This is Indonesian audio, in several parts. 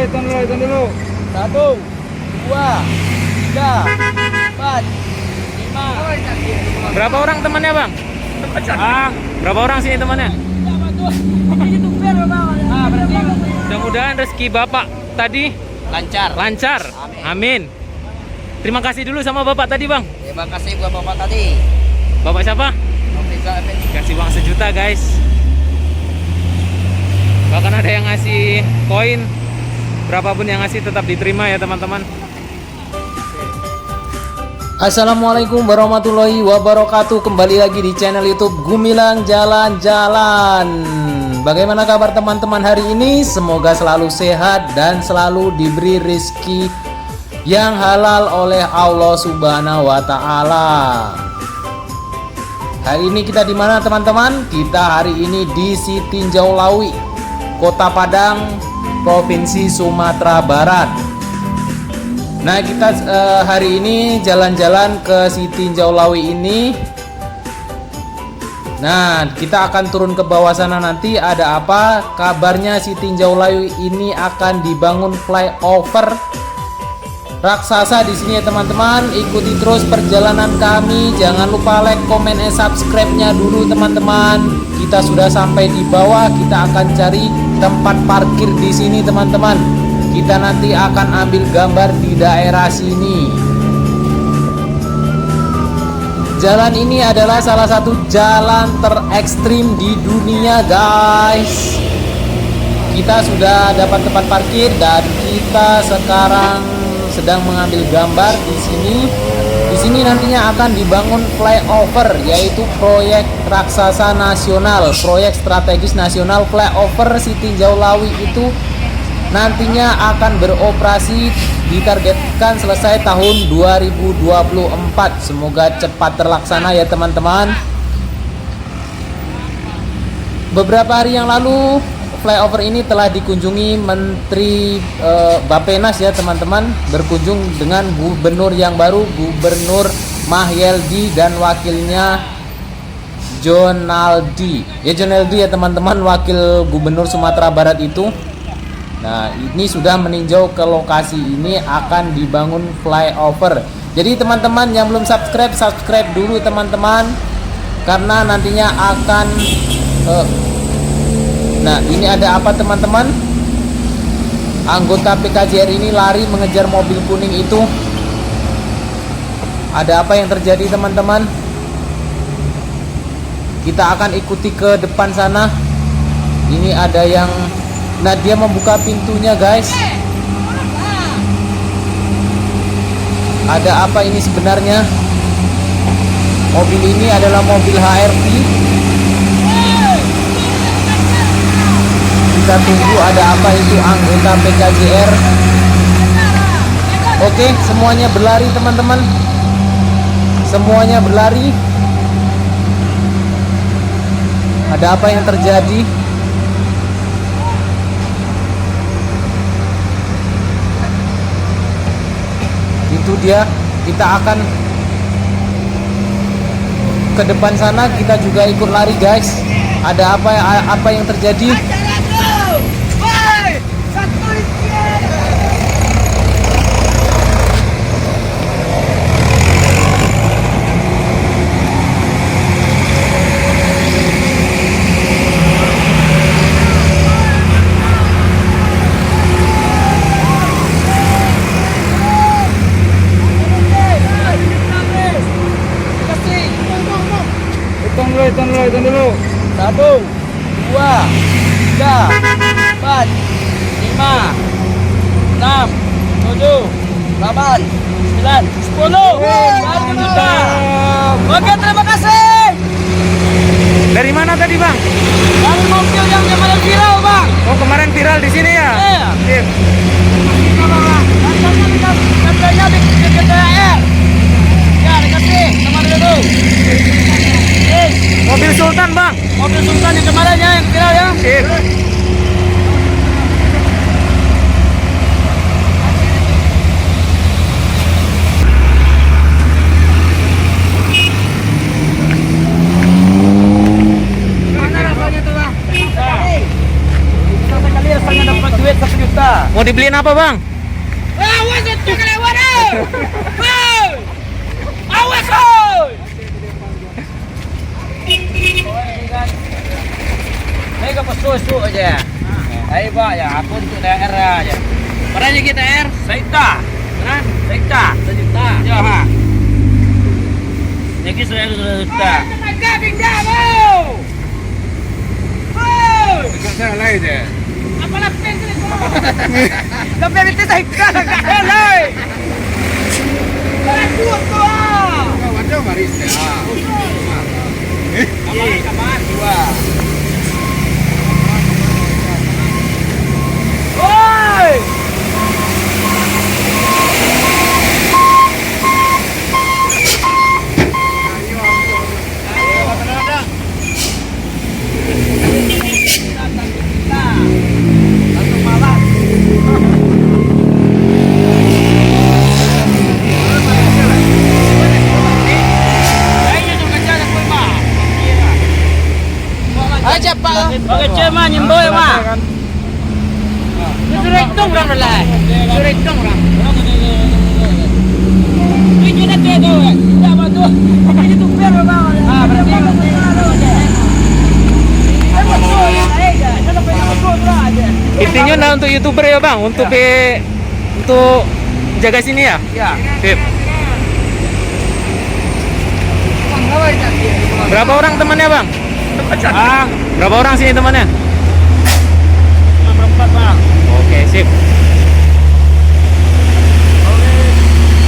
hitung dulu. 1, 2, 3, 4, 5. Berapa orang temannya, Bang? Berapa orang sini temannya? Mudah-mudahan rezeki Bapak tadi lancar. Amin. Terima kasih dulu sama Bapak tadi, Bang. Terima kasih buat Bapak tadi. Bapak siapa? Kasih uang 1 juta, guys. Bahkan ada yang ngasih koin. Berapapun yang ngasih tetap diterima ya, teman-teman. Assalamualaikum warahmatullahi wabarakatuh. Kembali lagi di channel YouTube Gumilang Jalan-Jalan. Bagaimana kabar teman-teman hari ini? Semoga selalu sehat dan selalu diberi rezeki yang halal oleh Allah Subhanahu wa taala. Hari ini kita di mana, teman-teman? Kita hari ini di Sitinjau Lawi, Kota Padang, Provinsi Sumatera Barat. Nah, kita hari ini jalan-jalan ke Sitinjau Lawi ini. Nah, kita akan turun ke bawah sana nanti. Ada apa? Kabarnya Sitinjau Lawi ini akan dibangun flyover raksasa di sini ya, teman-teman. Ikuti terus perjalanan kami. Jangan lupa like, komen, dan subscribe-nya dulu, teman-teman. Kita sudah sampai di bawah. Kita akan cari tempat parkir di sini, teman-teman. Kita nanti akan ambil gambar di daerah sini. Jalan ini adalah salah satu jalan terekstrim di dunia, guys. Kita sudah dapat tempat parkir dan kita sekarang sedang mengambil gambar di sini. Di sini nantinya akan dibangun flyover, yaitu proyek raksasa nasional, proyek strategis nasional. Flyover Sitinjau Lawi itu nantinya akan beroperasi, ditargetkan selesai tahun 2024. Semoga cepat terlaksana ya, teman-teman. Beberapa hari yang lalu flyover ini telah dikunjungi Menteri Bappenas ya, teman-teman. Berkunjung dengan gubernur yang baru, Gubernur Mahyeldi, dan wakilnya Jonaldi. Ya, Jonaldi ya, teman-teman, wakil gubernur Sumatera Barat itu. Nah, ini sudah meninjau ke lokasi ini akan dibangun flyover. Jadi teman-teman yang belum subscribe dulu, teman-teman, karena nantinya akan nah, ini ada apa, teman-teman? Anggota PKJR ini lari mengejar mobil kuning itu. Ada apa yang terjadi, teman-teman? Kita akan ikuti ke depan sana. Ini ada yang, nah, dia membuka pintunya, guys. Ada apa ini sebenarnya? Mobil ini adalah mobil HRV. Kita tunggu ada apa itu anggota PKJR. Oke, semuanya berlari, teman-teman. Semuanya berlari. Ada apa yang terjadi? Itu dia. Kita akan ke depan sana. Kita juga ikut lari, guys. Ada apa yang terjadi? Hitung dulu. 1, 2, 3, 4, 5, 6, 7, 8, 9, 10. Oke, terima kasih. Dari mana tadi, Bang? Dari mobil yang kemarin viral, Bang. Oh, kemarin viral di sini ya? Iya. Sip. Katanya di KTR. Ya, dikasih kemarin itu. Mobil Sultan, Bang. Mobil Sultan yang kemarin ya, yang viral ya. Sip. Gimana rasanya tuh, Bang? Bisa sekali rasanya dapat duit 1 juta. Mau dibeliin apa bang? Awas itu kelewat eh. Hei. Awas oi. Ini ke susu aja. Ayo pak ya, aku untuk daerah aja. Berapa kita air? Sejuta. Mana? Sejuta. Sejuta. Ya ha. Jadi sudah sejuta. Tenaga pindah mau. Saya lain deh. Apalah pen ni kau? Tapi itu saya kan helai. Aku tu ah. Waduh baris ya. Kapan dua? Oi! Aja pak. Oke cuma nyemboy mah. Sudah hitung orang lah. Sudah hitung orang. Ini nanti tu. Tidak bantu. Ini tu fair bang. Ah berarti. Intinya nah untuk YouTuber ya bang, untuk untuk jaga sini ya. Ya. Sip. Berapa orang temannya bang? Bang, Berapa orang sini temannya? berempat bang. Oke sip.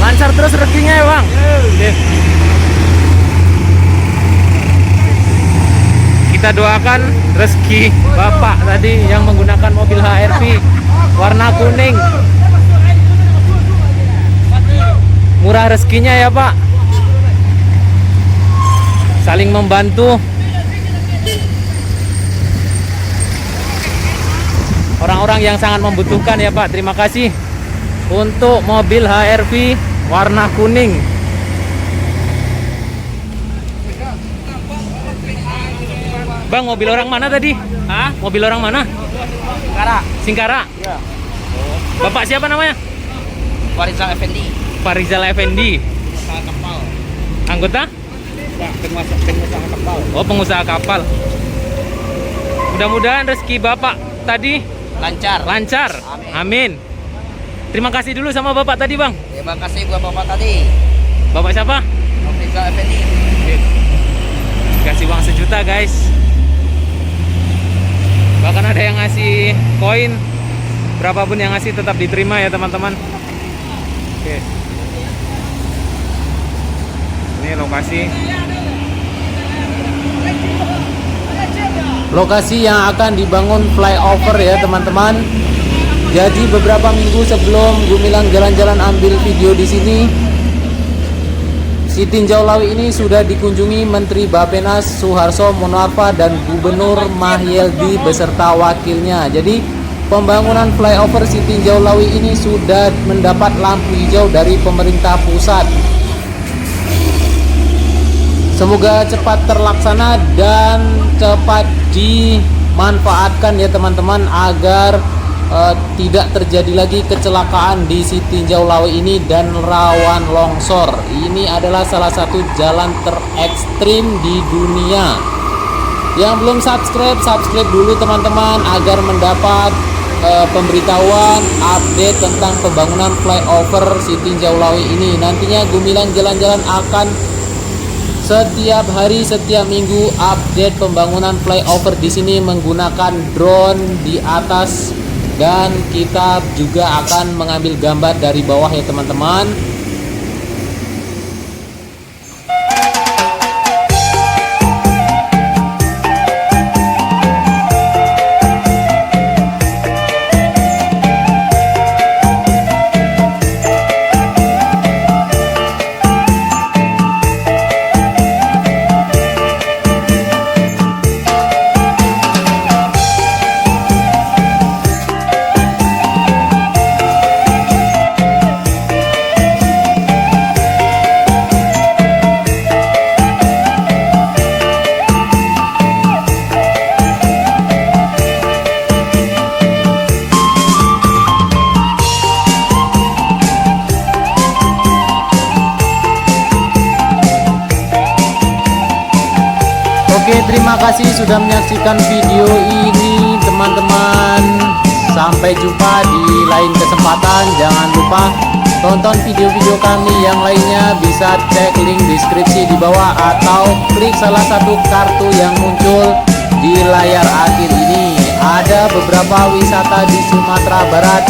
Lancar terus rezekinya ya bang. Sip. Kita doakan rezeki bapak tadi yang menggunakan mobil HRV warna kuning. Murah rezekinya ya pak. Saling membantu. Orang-orang yang sangat membutuhkan ya pak. Terima kasih untuk mobil HRV warna kuning. Bang, mobil orang mana tadi? Hah? Mobil orang mana? Kara. Singkara. Ya. Bapak siapa namanya? Farizal Effendi. Farizal Effendi. Salah kapal. Anggota? Pengusaha kapal. Oh, pengusaha kapal. Mudah-mudahan rezeki bapak tadi Lancar. lancar. Amin. Terima kasih dulu sama bapak tadi bang. Terima kasih buat bapak tadi. Bapak siapa? Farizal Effendi. Kasih uang 1 juta guys. Bahkan ada yang ngasih koin. Berapapun yang ngasih tetap diterima ya teman-teman. Oke. Ini lokasi. Lokasi yang akan dibangun flyover ya teman-teman. Jadi beberapa minggu sebelum Gumilang jalan-jalan ambil video di sini, si Tinjau Lawi ini sudah dikunjungi Menteri Bappenas Suharto Monoarfa dan Gubernur Mahyeldi beserta wakilnya. Jadi pembangunan flyover si Tinjau Lawi ini sudah mendapat lampu hijau dari pemerintah pusat. Semoga cepat terlaksana dan cepat dimanfaatkan ya teman-teman, agar tidak terjadi lagi kecelakaan di si Tinjau Lawi ini dan rawan longsor. Ini adalah salah satu jalan terekstrim di dunia. Yang belum subscribe dulu teman-teman, agar mendapat pemberitahuan update tentang pembangunan flyover si Tinjau Lawi ini. Nantinya Gumilang jalan-jalan akan setiap hari, setiap minggu update pembangunan flyover di sini menggunakan drone di atas, dan kita juga akan mengambil gambar dari bawah ya teman-teman. Oke, terima kasih sudah menyaksikan video ini teman-teman. Sampai jumpa di lain kesempatan. Jangan lupa tonton video-video kami yang lainnya. Bisa cek link deskripsi di bawah atau klik salah satu kartu yang muncul di layar akhir ini. Ada beberapa wisata di Sumatera Barat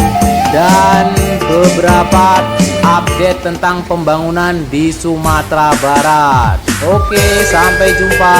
dan beberapa update tentang pembangunan di Sumatera Barat. Oke, sampai jumpa.